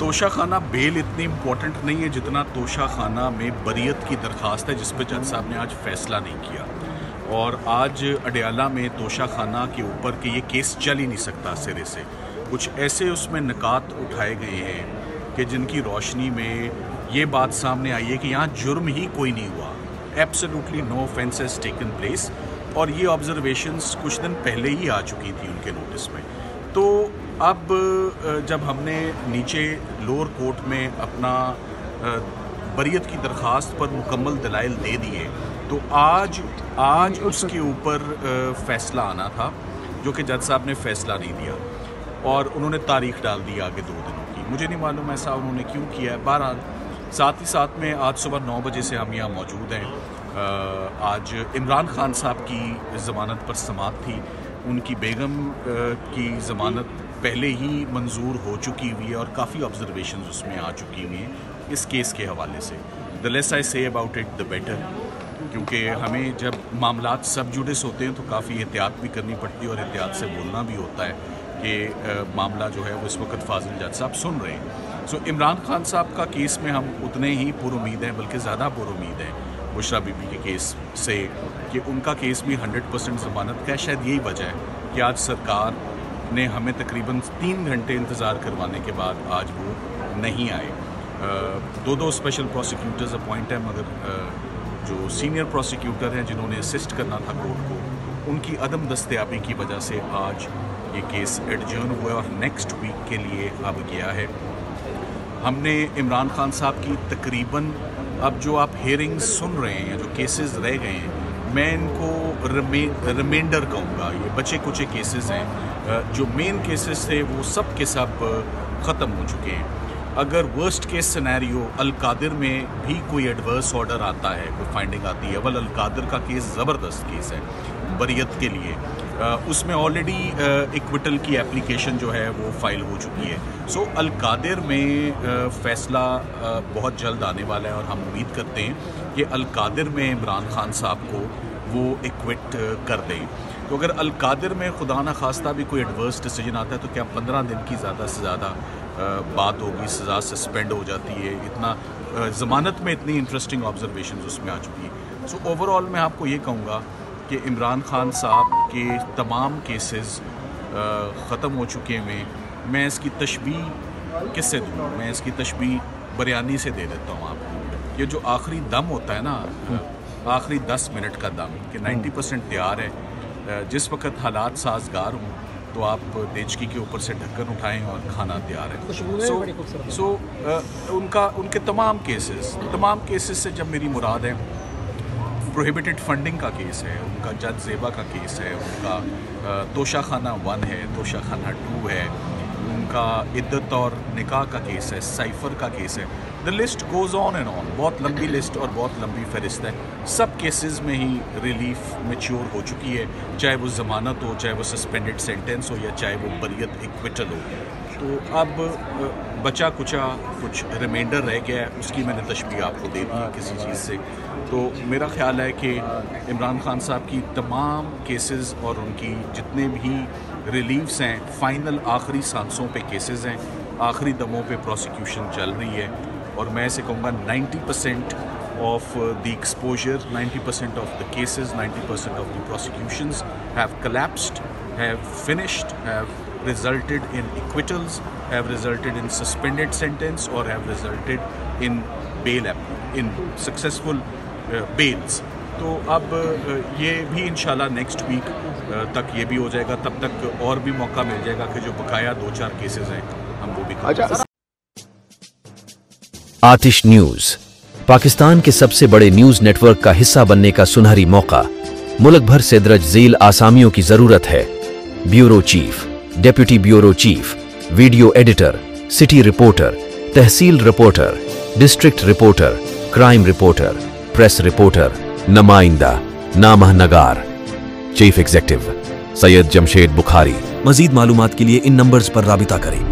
तोशा खाना बेल इतनी इम्पोर्टेंट नहीं है जितना तोशा खाना में बरियत की दरख्वास्त है, जिस पर जज साहब ने आज फैसला नहीं किया। और आज अडयाला में तोशा खाना के ऊपर कि ये केस चल ही नहीं सकता सिरे से, कुछ ऐसे उसमें निकात उठाए गए हैं कि जिनकी रोशनी में ये बात सामने आई है कि यहाँ जुर्म ही कोई नहीं हुआ, absolutely no offense has taken place. और ये ऑब्जर्वेशंस कुछ दिन पहले ही आ चुकी थी उनके नोटिस में। तो अब जब हमने नीचे लोअर कोर्ट में अपना बरियत की दरख्वास्त पर मुकम्मल दलाइल दे दिए, तो आज उसके ऊपर फ़ैसला आना था, जो कि जज साहब ने फ़ैसला नहीं दिया और उन्होंने तारीख़ डाल दी आगे 2 दिनों की। मुझे नहीं मालूम ऐसा उन्होंने क्यों किया है। बहरहाल साथ ही साथ में आज सुबह 9 बजे से हम यहाँ मौजूद हैं। आज इमरान खान साहब की ज़मानत पर समाअत थी, उनकी बेगम की ज़मानत पहले ही मंजूर हो चुकी हुई है और काफ़ी ऑब्जर्वेशंस उसमें आ चुकी हुई हैं इस केस के हवाले से। The less I say about it the better, क्योंकि हमें जब मामलात सब जुडिस होते हैं तो काफ़ी एहतियात भी करनी पड़ती है और एहतियात से बोलना भी होता है कि मामला जो है वो इस वक्त फाजिल जज साहब सुन रहे हैं। सो इमरान खान साहब का केस में हम उतने ही पुरुमीद हैं, बल्कि ज़्यादा पुरुमीद हैं बुशरा बीबी के केस से, कि उनका केस भी 100% ज़मानत का। शायद यही वजह है कि आज सरकार ने हमें तकरीबन 3 घंटे इंतज़ार करवाने के बाद आज वो नहीं आए। 2 स्पेशल प्रोसिक्यूटर्स अपॉइंट हैं, मगर जो सीनियर प्रोसिक्यूटर हैं जिन्होंने असिस्ट करना था कोर्ट को, उनकी अदम दस्तयाबी की वजह से आज ये केस एडजर्न हुआ और नेक्स्ट वीक के लिए अब गया है। हमने इमरान खान साहब की तकरीबन अब जो आप हेयरिंग्स सुन रहे हैं या जो केसेस रह गए हैं, मैं इनको रिमाइंडर कहूँगा। ये बचे कुचे केसेस हैं, जो मेन केसेस थे वो सब के सब ख़त्म हो चुके हैं। अगर वर्स्ट केस सिनेरियो अल-कादिर में भी कोई एडवर्स ऑर्डर आता है, कोई फाइंडिंग आती है, वल अल-कादिर का केस ज़बरदस्त केस है बरियत के लिए, उसमें ऑलरेडी इक्विटल की एप्लीकेशन जो है वो फाइल हो चुकी है। सो अल-कादिर में फ़ैसला बहुत जल्द आने वाला है और हम उम्मीद करते हैं कि अल-कादिर में इमरान खान साहब को वो इक्विट कर दें। तो अगर अल-कादिर में खुदा न खास्ता भी कोई एडवर्स डिसीजन आता है तो क्या 15 दिन की ज़्यादा से ज़्यादा बात होगी, सज़ा सस्पेंड हो जाती है। इतना ज़मानत में इतनी इंटरेस्टिंग ऑब्जर्वेशन उसमें आ चुकी है। सो ओवरऑल मैं आपको ये कहूँगा कि इमरान खान साहब के तमाम केसेस ख़त्म हो चुके हैं। मैं इसकी तशबीह किससे दूँ? मैं इसकी तशबीह बिरयानी से दे देता हूँ आपको। ये जो आखिरी दम होता है ना, आखिरी 10 मिनट का दम कि 90% तैयार है, जिस वक्त हालात साजगार हों तो आप देचकी के ऊपर से ढक्कन उठाएं और खाना तैयार है। उनके तमाम केसेस से जब मेरी मुराद है, प्रोहिबिटेड फंडिंग का केस है, उनका जज ज़ेबा का केस है, उनका तोशा खाना 1 है, तोशा खाना 2 है, उनका इद्दत और निकाह का केस है, साइफ़र का केस है। The list goes on and on. बहुत लंबी लिस्ट और बहुत लंबी फहरिस्त है। सब केसेस में ही रिलीफ मैच्योर हो चुकी है, चाहे वो ज़मानत हो, चाहे वो सस्पेंडेड सेंटेंस हो, या चाहे वो बरियत इक्विटल हो। तो अब बचा कुचा कुछ रिमाइंडर रह गया है, उसकी मैंने तशबीह आपको दे दी किसी चीज़ से। तो मेरा ख़्याल है कि इमरान खान साहब की तमाम केसेस और उनकी जितने भी रिलीफ्स हैं, फ़ाइनल आखिरी सांसों पे केसेस हैं, आखिरी दमों पे प्रोसिक्यूशन चल रही है। और मैं ऐसे कहूँगा 90% of the exposure, 90% of the cases, 90% of the prosecutions have collapsed, have finished, have resulted in acquittals, have resulted in suspended sentence, or have resulted in bail, in successful bails. तो अब ये भी इंशाल्लाह नेक्स्ट वीक तक ये भी हो जाएगा। तब तक और भी मौका मिल जाएगा कि जो बकाया 2-4 केसेस हैं हम वो भी आतिश न्यूज, पाकिस्तान के सबसे बड़े न्यूज नेटवर्क का हिस्सा बनने का सुनहरी मौका। मुल्क भर से दर्ज झील आसामियों की जरूरत है। Bureau chief, deputy bureau chief, video editor, city reporter, tehsil reporter, district reporter, crime reporter, press reporter, नुमाइंदा, नामहनगार। Chief executive Syed Jamshed Bukhari. मजीद मालूमात के लिए इन नंबर्स पर राबिता करें।